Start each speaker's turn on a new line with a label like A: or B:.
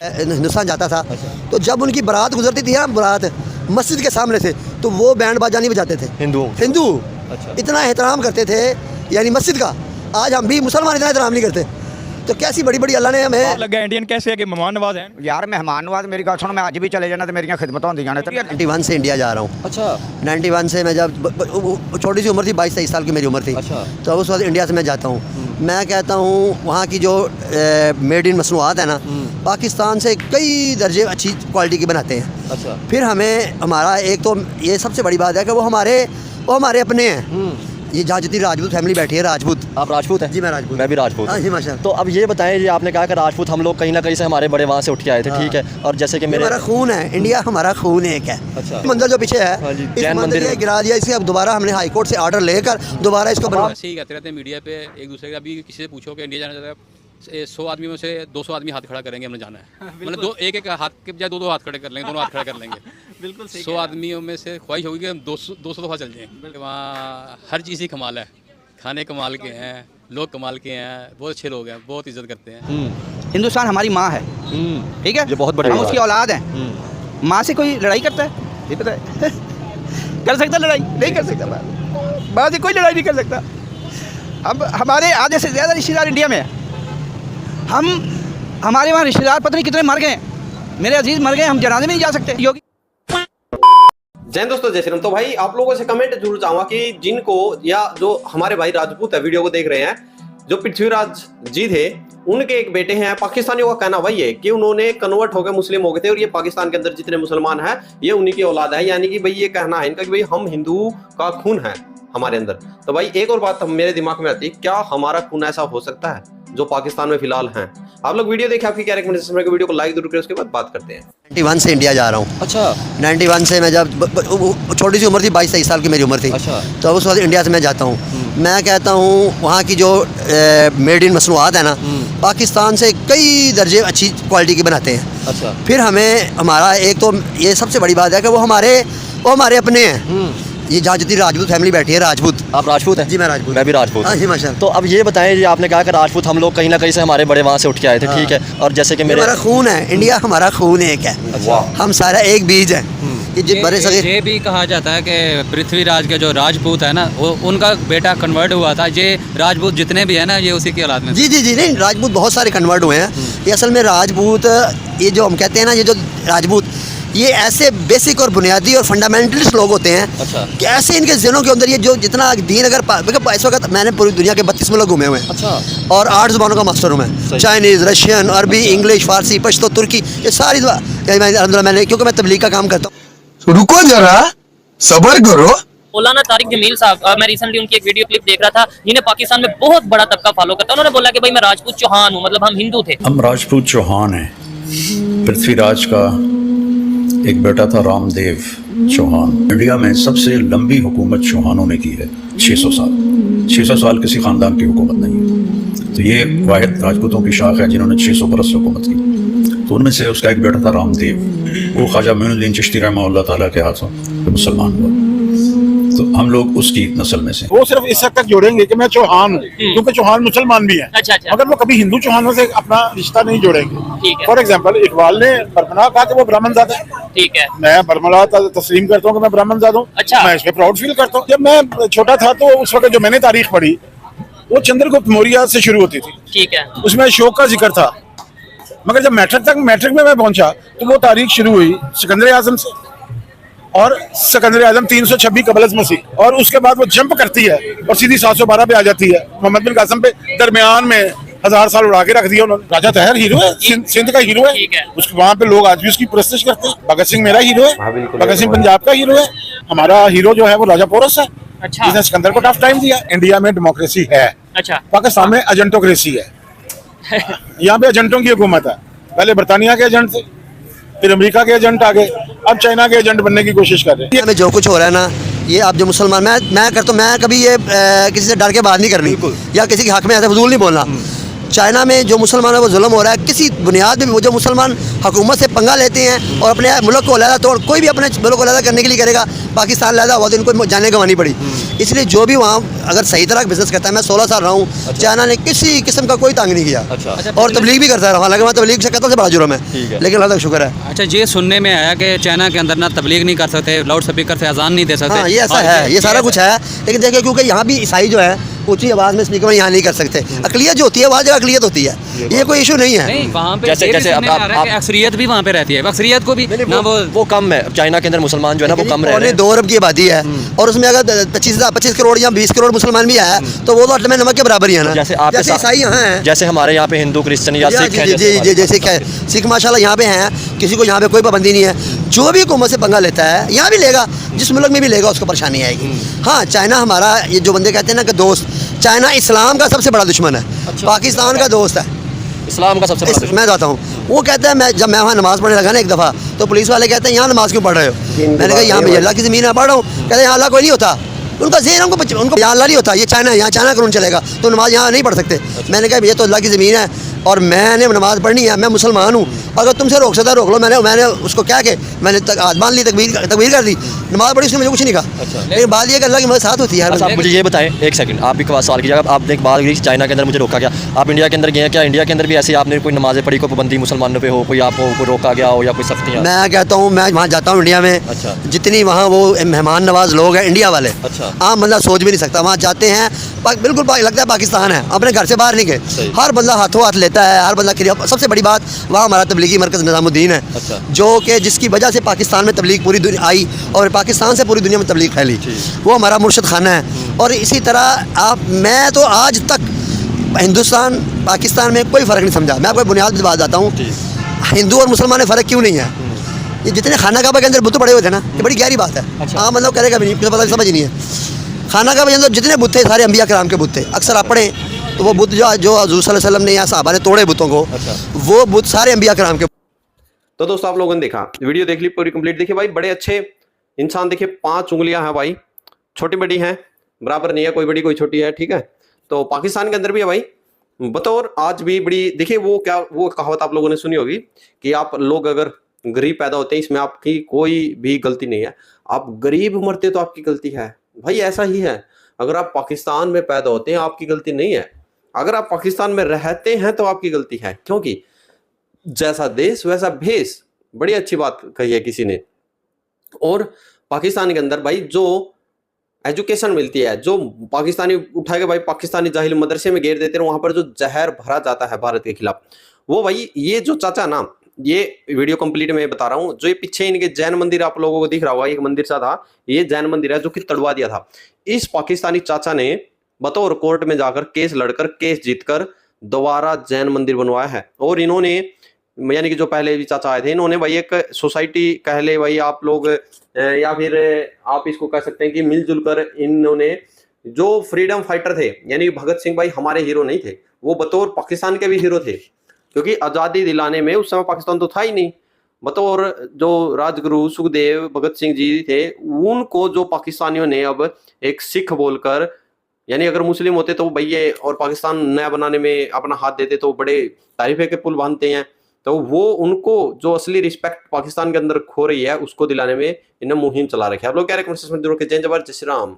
A: हिंदुस्तान जाता था। तो जब उनकी बारात गुजरती थी ना, बारात मस्जिद के सामने से, तो वो बैंड बाजा नहीं बजाते थे। हिंदू इतना एहतराम करते थे यानी मस्जिद का। आज हम भी मुसलमान इतना एहतराम नहीं करते। तो कैसी बड़ी बड़ी अल्लाह ने हमें
B: लगा इंडियन कैसे है कि मेहमान नवाज हैं
C: यार। मेहमान नवाज मेरी गल सुन, मैं आज भी चले जाना तो मेरी खिदमत होंदी जाने।
A: 91 से इंडिया जा रहा हूँ।
B: अच्छा
A: 91 से मैं जब छोटी सी उम्र थी, 22-23 साल की मेरी उम्र थी।
B: अच्छा।
A: तो उस वक्त इंडिया से मैं जाता हूँ। मैं कहता हूँ वहाँ की जो मेड इन मसनूआत है ना, पाकिस्तान से कई दर्जे अच्छी क्वालिटी की बनाते हैं।
B: अच्छा।
A: फिर हमें हमारा एक तो ये सबसे बड़ी बात है कि वो हमारे अपने हैं। ये जहाँ जितनी राजपूत फैमिली बैठी है, राजपूत।
D: आप राजपूत हैं?
A: जी मैं राजपूत।
D: मैं भी राजपूत।
A: हाँ जी माशा।
D: तो अब ये बताएं, ये आपने कहा कि राजपूत हम लोग कहीं ना कहीं से हमारे बड़े वहाँ से उठ के आए थे, ठीक है। और जैसे कि मेरे
A: हमारा खून है, इंडिया हमारा खून एक है।
D: अच्छा।
A: मंदिर जो पीछे है,
D: हाँ जी,
A: इस
D: जैन
A: मंदिर
D: मंदिर
A: को गिरा दिया। इसे अब दोबारा हमने हाई कोर्ट से ऑर्डर लेकर दोबारा इसको बनवा।
E: ऐसे ही कहते रहते हैं मीडिया पे एक दूसरे का। अभी किसी से पूछो कि इंडिया जाना चाहता है, 100 आदमी में से 200 आदमी हाथ खड़ा करेंगे हमने जाना है। मतलब एक हाथ के बजाय दो हाथ खड़े कर लेंगे, दोनों हाथ खड़े कर लेंगे। बिल्कुल 100 आदमियों में से ख्वाहिश होगी कि हम 200 दफ़ा चल जाएँ। वहाँ हर चीज़ ही कमाल है, खाने कमाल के हैं, लोग कमाल के हैं, बहुत अच्छे लोग हैं, बहुत इज्जत करते हैं।
C: हिंदुस्तान हमारी माँ है, ठीक है।
D: ये बहुत बड़ी
C: हम
D: बात
C: उसकी
D: है।
C: औलाद हैं। माँ से कोई लड़ाई करता है? ये पता है कर सकता लड़ाई? नहीं कर सकता। माँ से कोई लड़ाई नहीं कर सकता। अब हमारे आधे से ज़्यादा रिश्तेदार इंडिया में है। हमारे वहाँ रिश्तेदार पता नहीं कितने मर गए। मेरे अजीज मर गए, हम जनाजे में नहीं जा सकते। योगी
F: जय दोस्तों, जय श्री राम। तो भाई आप लोगों से कमेंट जरूर चाहूंगा कि जिनको या जो हमारे भाई राजपूत है वीडियो को देख रहे हैं, जो पृथ्वीराज जी थे, उनके एक बेटे हैं। पाकिस्तानियों का कहना वही है कि उन्होंने कन्वर्ट होकर मुस्लिम हो गए थे और ये पाकिस्तान के अंदर जितने मुसलमान हैं ये उन्हीं की औलाद है। यानी कि भाई ये कहना है इनका कि भाई हम हिंदू का खून है हमारे अंदर। तो भाई एक और बात मेरे दिमाग में आती है, क्या हमारा खून ऐसा हो सकता है जो पाकिस्तान में फिलहाल हैं? आप लोग वीडियो देखें, आपकी क्या रिकमेंडेशन है? वीडियो को लाइक जरूर करें, उसके बाद बात करते हैं।
A: 91 से इंडिया जा रहा हूँ।
D: अच्छा
A: 91 से मैं जब छोटी सी उम्र थी, 22-23 साल की मेरी उम्र थी।
D: अच्छा।
A: तो उस वक्त इंडिया से मैं जाता हूँ। मैं कहता हूँ वहाँ की जो मेड इन मसनूआत है ना, पाकिस्तान से कई दर्जे अच्छी क्वालिटी की बनाते हैं।
D: अच्छा।
A: फिर हमें हमारा एक तो ये सबसे बड़ी बात है कि वो हमारे अपने हैं। ये जहाँ जितनी राजपूत फैमिली बैठी है, राजपूत।
D: आप राजपूत हैं?
A: जी मैं राजपूत।
D: मैं भी राजपूत।
A: हाँ जी माशा।
D: तो अब ये बताएं, ये आपने कहा कि राजपूत हम लोग कहीं ना कहीं से हमारे बड़े वहाँ से उठ के आए थे, ठीक है। और जैसे कि मेरे
A: हमारा खून है, इंडिया हमारा खून एक है। हम सारा एक बीज है।
G: ये भी कहा जाता है कि पृथ्वीराज के जो राजपूत है ना, वो उनका बेटा कन्वर्ट हुआ था। ये राजपूत जितने भी है ना, ये उसी की औलाद में।
A: जी जी जी। नहीं, राजपूत बहुत सारे कन्वर्ट हुए हैं। ये असल में राजपूत, ये जो हम कहते हैं ना, ये जो राजपूत, ये ऐसे बेसिक और बुनियादी और फंडामेंटलिस्ट लोग होते हैं।
D: अच्छा।
A: कि ऐसे इनके ज़हनों के अंदर ये जो जितना दीन अगर इस वक्त मैंने पूरी दुनिया के 32 मुल्क घूमे हुए हैं।
D: अच्छा।
A: और 8 ज़ुबानों का मास्टर हूँ मैं। चाइनीज़, रशियन, अरबी, इंग्लिश, फारसी, पश्तो, तुर्की, ये सारी मैंने, क्योंकि मैं तबलीग का काम करता हूँ।
H: रुको जरा, सब्र करो।
I: मौलाना तारिक जमील साहब, मैं रिसेंटली उनकी एक वीडियो क्लिप देख रहा था, जिन्हें पाकिस्तान में बहुत बड़ा तबका फॉलो करता है। उन्होंने बोला कि भाई मैं राजपूत चौहान हूँ, मतलब हम हिंदू थे।
J: हम राजपूत चौहान हैं। पृथ्वीराज का एक बेटा था रामदेव चौहान। इंडिया में सबसे लंबी हुकूमत चौहानों ने की है, 600 साल। 600 साल किसी खानदान की हुकूमत नहीं है। तो ये वाहिद राजपूतों की शाख है जिन्होंने 600 बरस हुकूमत की। तो उनमें से उसका एक बेटा था रामदेव, वो ख्वाजा मोइनुद्दीन चिश्ती रहमतुल्लाह ताला के हाथों मुसलमान हुआ। तो हम लोग उसकी नस्ल में से।
H: वो सिर्फ इस हद तक जोड़ेंगे कि मैं चौहान हूँ, क्योंकि चौहान मुसलमान भी हैं।
I: अच्छा अच्छा।
H: मगर वो कभी हिंदू चौहानों से अपना रिश्ता नहीं जोड़ेंगे।
I: ठीक है।
H: फॉर एग्जाम्पल, इकबाल ने बरमला कहा कि वो ब्राह्मण ज़ादा है।
I: ठीक है।
H: मैं बरमला तस्लीम करता हूँ कि मैं ब्राह्मण ज़ादा हूँ।
I: अच्छा।
H: मैं इस पे प्राउड फील करता हूँ। जब मैं छोटा था तो उस वक्त जो मैंने तारीख पढ़ी, वो चंद्रगुप्त मौर्य से शुरू होती थी।
I: ठीक है।
H: उसमें अशोक का जिक्र था। मगर जब मैट्रिक में मैं पहुंचा तो वो तारीख शुरू हुई सिकंदर आजम से, और सिकंदर आजम 326 कबल मसीह, और उसके बाद वो जंप करती है और सीधी 712 पे आ जाती है, मोहम्मद बिन कासिम पे। दरमियान में 1000 साल उड़ा के रख दिया उन्होंने। राजा तहर हीरो है, सिंध का हीरो है। उसके वहाँ पे लोग आज भी उसकी परस्तिश करते हैं। भगत सिंह मेरा हीरो है, भगत सिंह पंजाब का हीरो है। हमारा हीरो जो है वो राजा पोरस है।
I: अच्छा।
H: जिसने सिकंदर को टफ टाइम दिया। इंडिया में डेमोक्रेसी है।
I: अच्छा।
H: पाकिस्तान में एजेंटोक्रेसी है। यहाँ पे एजेंटों की हुकूमत है। पहले बरतानिया के एजेंट थे, फिर अमेरिका के एजेंट आ गए, अब चाइना के एजेंट बनने की कोशिश कर रहे हैं।
A: हमें जो कुछ हो रहा है ना, ये आप जो मुसलमान, मैं करता हूँ, मैं कभी ये किसी से डर के बात नहीं करनी या किसी के हक में ऐसे फजूल नहीं बोलना। चाइना में जो मुसलमानों को जुल्म हो रहा है, किसी बुनियाद में वो जो मुसलमान हुकूमत से पंगा लेते हैं और अपने मुल्क को अलहदा तोड़, कोई भी अपने मुल्क को अलहदा करने के लिए करेगा, पाकिस्तान अलहदा हुआ तो इनको जाने गंवानी पड़ी। इसलिए जो भी वहाँ अगर सही तरह बिजनेस करता है, मैं 16 साल रहा हूँ, चाइना ने किसी किस्म का कोई तंग नहीं किया। और तबलीग भी करता रहा, हालांकि मैं तबलीग से कत्ल से बड़ा जुर्म है, लेकिन अल्लाह का शुक्र है।
G: अच्छा, ये सुनने में आया कि चाइना के अंदर ना तबलीग नहीं कर सकते, लाउड स्पीकर से अजान नहीं दे सकते।
A: हाँ, ये ऐसा है, ये सारा कुछ है। लेकिन देखिए, क्योंकि यहाँ भी ईसाई जो है ऊंची आवाज़ में स्पीकर में यहाँ नहीं कर सकते। अकलियत जो होती है, वहाँ जगह अकलियत होती है, ये कोई इशू नहीं है।
G: नहीं, वहाँ पे
D: जैसे
G: अक्सरियत भी वहाँ पे रहती है, अक्सरियत को भी ना
D: वो कम है। चाइना के अंदर मुसलमान जो है ना वो कम रह रहे हैं।
A: 2 अरब की आबादी है और उसमें अगर 25 करोड़ या 20 करोड़ मुसलमान भी आया तो वो तो अटल में नमक के बराबर ही है ना। जैसे ईसाई यहाँ हैं,
D: जैसे हमारे यहाँ पे हिंदू, क्रिश्चियन या सिख हैं,
A: जैसे सिख माशाल्लाह यहाँ पे हैं, किसी को यहाँ पे कोई पाबंदी नहीं है। जो भी हुकूमत से पंगा लेता है यहाँ भी लेगा, जिस मुल्क में भी लेगा उसको परेशानी आएगी। हाँ, चाइना हमारा, ये जो बंदे कहते हैं ना कि दोस्त, चाइना इस्लाम का सबसे बड़ा दुश्मन है। पाकिस्तान का दोस्त है,
D: इस्लाम का सबसे बड़ा दुश्मन।
A: मैं जाता हूँ, वो कहता है, जब मैं वहाँ नमाज़ पढ़ने लगा ना एक दफ़ा, तो पुलिस वाले कहते हैं यहाँ नमाज़ क्यों पढ़ रहे हो? मैंने कहा यहाँ पे अल्लाह की ज़मीन में पढ़ रहा हूँ। कहते हैं यहाँ अल्लाह कोई नहीं होता, उनका ज़हन उनको यहाँ अल्लाह नहीं होता, ये चाइना है, यहाँ चाइना कानून चलेगा तो नमाज़ यहाँ नहीं पढ़ सकते। मैंने कहा ये तो अल्लाह की ज़मीन है और मैंने नमाज़ पढ़नी है, मैं मुसलमान हूँ, अगर तुमसे रोक सकता रोक लो। मैंने उसको क्या कि मैंने हाथ बांध ली, तकबीर कर दी, नमाज़ पढ़ी, उसने मुझे कुछ नहीं कहा। लेकिन बात ये कि अल्लाह की मदद साथ होती है।
D: आप मुझे ये बताएं, एक सेकंड, आप भी सवाल कीजिएगा। आपने एक बात कही चाइना के अंदर मुझे रोका गया, आप इंडिया के अंदर गए हैं, क्या इंडिया के अंदर भी ऐसे आपने कोई नमाज़ें पढ़ी, कोई पाबंदी मुसलमानों पे हो, कोई आपको रोका गया हो या कोई सख्तियाँ?
A: मैं कहता हूँ, मैं वहाँ जाता हूँ इंडिया में, जितनी वहाँ वो मेहमान नवाज लोग हैं इंडिया वाले, आम बंदा सोच भी नहीं सकता। वहाँ जाते हैं, बिल्कुल लगता है पाकिस्तान है, अपने घर से बाहर नहीं गए, हर बंदा हाथों हाथ लेता है, हर बंदा। सबसे बड़ी बात, वहाँ हमारा तबलीगी मरकज़ निज़ामुद्दीन है, जो कि जिसकी वजह से पाकिस्तान में तबलीग पूरी दुनिया आई और पाकिस्तान से पूरी दुनिया में तबलीग फैली, वो हमारा मुर्शद खाना है। और इसी तरह मैं तो आज तक हिंदुस्तान पाकिस्तान में कोई फ़र्क नहीं समझा। मैं आपको बुनियाद बात बताता हूँ, हिंदू और मुसलमान में फ़र्क क्यों नहीं है। ये जितने खाना काबा के अंदर बुत पड़े हुए थे ना, ये बड़ी गहरी बात है। हाँ, मतलब करेगा भी नहीं, किसी पता समझ नहीं है। खाना काबा के अंदर जितने बुत थे सारे अंबिया कराम के बुत थे। अक्सर आप पढ़ें तो वो बुत जो हज़रत सल्लल्लाहु अलैहि वसल्लम ने या सहाबा ने तोड़े बुतों को, वो बुत सारे अंबिया कराम के।
F: तो दोस्तों, आप लोगों ने देखा, वीडियो देख ली पूरी कंप्लीट। देखिए भाई, बड़े अच्छे इंसान, देखिए 5 उंगलियां हैं भाई, छोटी बड़ी हैं, बराबर नहीं है, कोई बड़ी कोई छोटी है, ठीक है। तो पाकिस्तान के अंदर भी है भाई, बतौर आज भी बड़ी। देखिए वो कहावत आप लोगों ने सुनी होगी कि आप लोग अगर गरीब पैदा होते हैं, इसमें आपकी कोई भी गलती नहीं है। आप गरीब मरते तो आपकी गलती है भाई, ऐसा ही है। अगर आप पाकिस्तान में पैदा होते हैं, आपकी गलती नहीं है। अगर आप पाकिस्तान में रहते हैं तो आपकी गलती है, क्योंकि जैसा देश वैसा भेष, बड़ी अच्छी बात कही है किसी ने। और पाकिस्तान के अंदर भाई जो एजुकेशन मिलती है, जो पाकिस्तानी उठा के भाई पाकिस्तानी जाहिल मदरसे में घेर देते हैं, वहां पर जो जहर भरा जाता है भारत के खिलाफ, वो भाई ये जो चाचा ना, ये वीडियो कंप्लीट में बता रहा हूँ, जो ये पीछे इनके जैन मंदिर आप लोगों को दिख रहा होगा, एक मंदिर सा था, ये जैन मंदिर है जो कि तड़वा दिया था। इस पाकिस्तानी चाचा ने बतौर कोर्ट में जाकर केस लड़कर, केस जीतकर दोबारा जैन मंदिर बनवाया है। और इन्होंने, यानी कि जो पहले भी चाचा आए थे, इन्होंने भाई एक सोसाइटी कह ले भाई आप लोग, या फिर आप इसको कह सकते हैं कि मिलजुल कर इन्होंने, जो फ्रीडम फाइटर थे, यानी भगत सिंह भाई हमारे हीरो नहीं थे, वो बतौर पाकिस्तान के भी हीरो थे, क्योंकि आज़ादी दिलाने में उस समय पाकिस्तान तो था ही नहीं। बतौर जो राजगुरु सुखदेव भगत सिंह जी थे, उनको जो पाकिस्तानियों ने अब एक सिख बोलकर, यानी अगर मुस्लिम होते तो भाई ये और पाकिस्तान नया बनाने में अपना हाथ देते तो बड़े तारीफे के पुल बांधते हैं। तो वो उनको जो असली रिस्पेक्ट पाकिस्तान के अंदर खो रही है, उसको दिलाने में इन्हें मुहिम चला रखी है। आप लोग क्या रेकमेंडेशन में जरूर के जय जवाहर जय श्री राम।